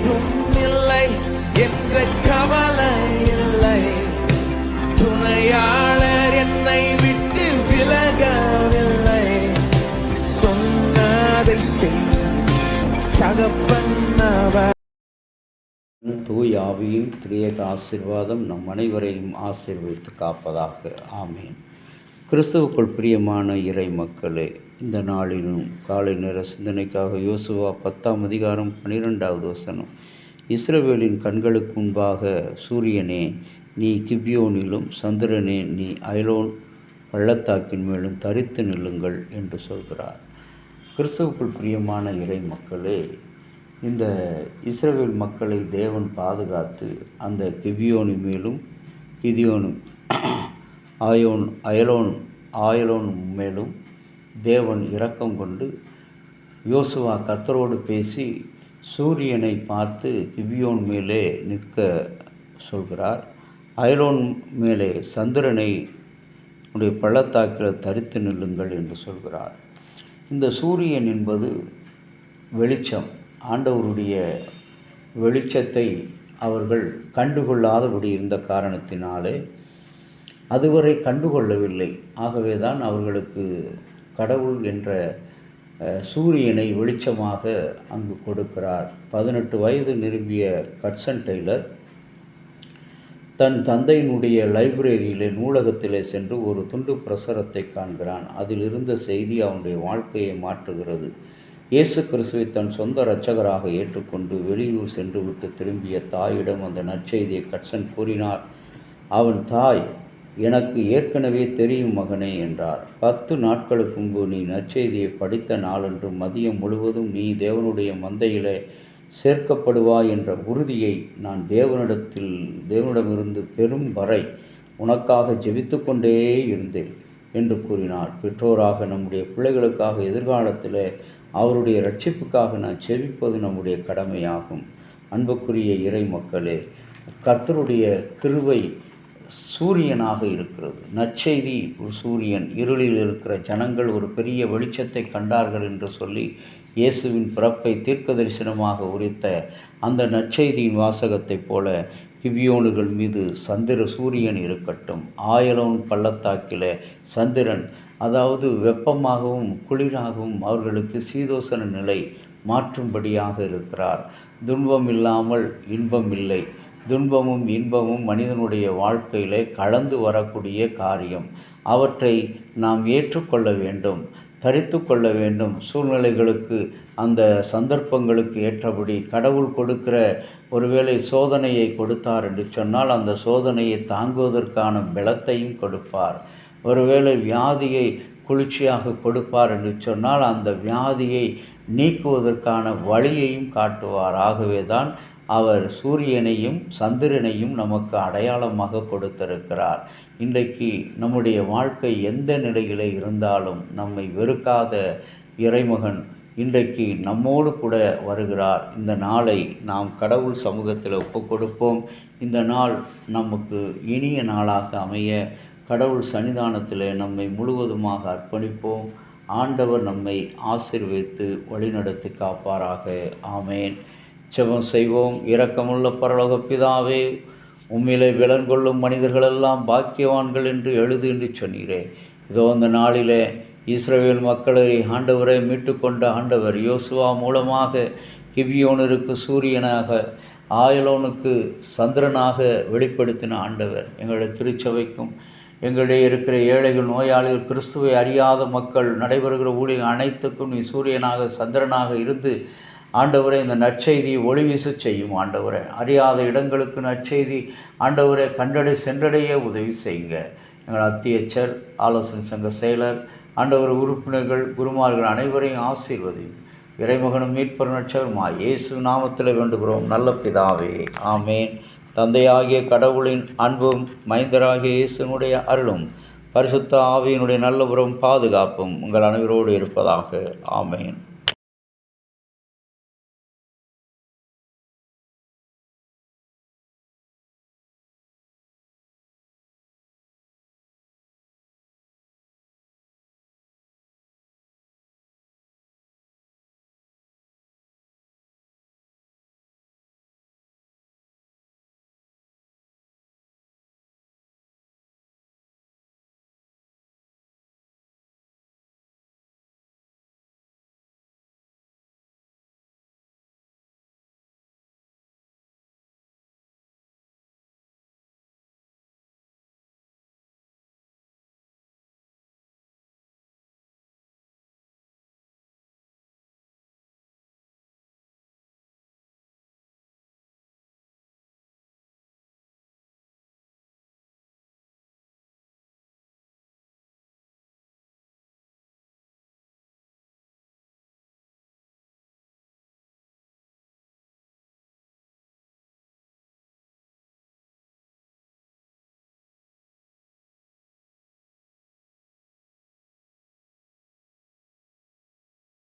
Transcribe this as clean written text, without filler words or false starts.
ஏதும் இல்லை என்ற கவலை இல்லை. துணையாளர் என்னை விட்டு விலகவில்லை. சொன்னதை செய்யும் தகப்பன் அவர். தூய் ஆவியின் திரியேக ஆசீர்வாதம் நம் அனைவரையும் ஆசீர்வதித்து காப்பதாக. ஆமீன். கிறிஸ்துவுக்குள் பிரியமான இறை மக்களே, இந்த நாளிலும் காலை நேர சிந்தனைக்காக யோசுவா 10ஆம் அதிகாரம் 12வது வசனம். இஸ்ரவேலின் கண்களுக்கு முன்பாக சூரியனே நீ கிபியோனிலும், சந்திரனே நீ அயலோன் பள்ளத்தாக்கின் மேலும் தரித்து நில்லுங்கள் என்று சொல்கிறார். கிறிஸ்துவுக்குள் பிரியமான இறை மக்களே, இந்த இஸ்ரவேல் மக்களை தேவன் பாதுகாத்து அந்த கிபியோனி மேலும் அயலோன் மேலும் தேவன் இரக்கம் கொண்டு யோசுவா கர்த்தரோடு பேசி சூரியனை பார்த்து கிபியோன் மேலே நிற்க சொல்கிறார். அயலோன் மேலே சந்திரனை உடைய பள்ளத்தாக்கில் தரித்து நில்லுங்கள் என்று சொல்கிறார். இந்த சூரியன் என்பது வெளிச்சம். ஆண்டவருடைய வெளிச்சத்தை அவர்கள் கண்டுகொள்ளாதபடி இருந்த காரணத்தினாலே அதுவரை கண்டுகொள்ளவில்லை. ஆகவே தான் அவர்களுக்கு கடவுள் என்ற சூரியனை வெளிச்சமாக அங்கு கொடுக்கிறார். 18 வயது நிரம்பிய ஹட்சன் டெய்லர் தன் தந்தையினுடைய லைப்ரரியிலே நூலகத்திலே சென்று ஒரு துண்டு பிரசுரத்தை காண்கிறான். அதில் இருந்த செய்தி அவனுடைய வாழ்க்கையை மாற்றுகிறது. இயேசு கிறிஸ்துவை தன் சொந்த இரட்சகராக ஏற்றுக்கொண்டு வெளியூர் சென்றுவிட்டு திரும்பிய தாயிடம் அந்த நற்செய்தியை ஹட்சன் கூறினார். அவன் தாய், எனக்கு ஏற்கனவே தெரியும் மகனே என்றார். 10 நாட்களுக்கு முன்பு நீ நற்செய்தியை படித்த நாளன்று மதியம் முழுவதும் நீ தேவனுடைய மந்தையிலே சேர்க்கப்படுவாய் என்ற உறுதியை நான் தேவனிடமிருந்து பெறும் வரை உனக்காக ஜெபித்து கொண்டே இருந்தேன் என்று கூறினார். பெற்றோராக நம்முடைய பிள்ளைகளுக்காக எதிர்காலத்தில் அவருடைய ரட்சிப்புக்காக நான் ஜெபிப்பது நம்முடைய கடமையாகும். அன்புக்குரிய இறை மக்களே, கர்த்தருடைய கிருபை சூரியனாக இருக்கிறது. நற்செய்தி ஒரு சூரியன். இருளில் இருக்கிற ஜனங்கள் ஒரு பெரிய வெளிச்சத்தை கண்டார்கள் என்று சொல்லி இயேசுவின் பிறப்பை தீர்க்க தரிசனமாக உரைத்த அந்த நற்செய்தியின் வாசகத்தைப் போல கிபியோனுகள் மீது சூரியன் இருக்கட்டும். ஆயலோன் பள்ளத்தாக்கில் சந்திரன், அதாவது வெப்பமாகவும் குளிராகவும் அவர்களுக்கு சீதோசன நிலை மாற்றும்படியாக இருக்கிறார். துன்பம் இல்லாமல் இன்பம் இல்லை. துன்பமும் இன்பமும் மனிதனுடைய வாழ்க்கையிலே கலந்து வரக்கூடிய காரியம். அவற்றை நாம் ஏற்றுக்கொள்ள வேண்டும், தரித்து கொள்ள வேண்டும். சூழ்நிலைகளுக்கு, அந்த சந்தர்ப்பங்களுக்கு ஏற்றபடி கடவுள் கொடுக்கிற ஒருவேளை சோதனையை கொடுத்தார் என்று சொன்னால் அந்த சோதனையை தாங்குவதற்கான பலத்தையும் கொடுப்பார். ஒருவேளை வியாதியை குளிர்ச்சியாக கொடுப்பார் என்று சொன்னால் அந்த வியாதியை நீக்குவதற்கான வழியையும் காட்டுவார். ஆகவே தான் அவர் சூரியனையும் சந்திரனையும் நமக்கு அடையாளமாக கொடுத்திருக்கிறார். இன்றைக்கு நம்முடைய வாழ்க்கை எந்த நிலையிலே இருந்தாலும் நம்மை வெறுக்காத இறைமகன் இன்றைக்கு நம்மோடு கூட வருகிறார். இந்த நாளை நாம் கடவுள் சமூகத்தில் ஒப்புக் கொடுப்போம். இந்த நாள் நமக்கு இனிய நாளாக அமைய கடவுள் சன்னிதானத்தில் நம்மை முழுவதுமாக அர்ப்பணிப்போம். ஆண்டவர் நம்மை ஆசீர்வதித்து வழிநடத்தி காப்பாராக. ஆமேன். ஜெபம் செய்வோம். இரக்கமுள்ள பரலோக பிதாவே, உம்மிலே விலங்கொள்ளும் மனிதர்களெல்லாம் பாக்கியவான்கள் என்று எழுது என்று சொன்னீரே. இதோ அந்த நாளிலே இஸ்ரவேல் மக்களை ஆண்டவரை மீட்டு கொண்ட ஆண்டவர் யோசுவா மூலமாக கிபியோனிற்கு சூரியனாக, ஆயலோனுக்கு சந்திரனாக வெளிப்படுத்தின ஆண்டவர் எங்களுடைய திருச்சபைக்கும் எங்களிடையே இருக்கிற ஏழைகள், நோயாளிகள், கிறிஸ்துவை அறியாத மக்கள், நடைபெறுகிற ஊழியர்கள் அனைத்துக்கும் நீ சூரியனாக சந்திரனாக இருந்து ஆண்டவரே இந்த நற்செய்தியை ஒளி வீச செய்யும். ஆண்டவரே, அறியாத இடங்களுக்கு நற்செய்தி ஆண்டவரே சென்றடைய உதவி செய்யுங்க. எங்கள் அத்தியட்சர், ஆலோசனை சங்க செயலர், ஆண்டவர் உறுப்பினர்கள், குருமார்கள் அனைவரையும் ஆசீர்வதியும். இறைமகனும் மீட்பர் ரட்சகருமா இயேசு நாமத்தில் வேண்டுகிறோம் நல்ல பிதாவே. ஆமேன். தந்தையாகிய கடவுளின் அன்பும் மைந்தராகிய இயேசுனுடைய அருளும் பரிசுத்த ஆவியினுடைய நல்ல புறம் பாதுகாப்பும் உங்கள் அனைவரோடு இருப்பதாக. ஆமேன்.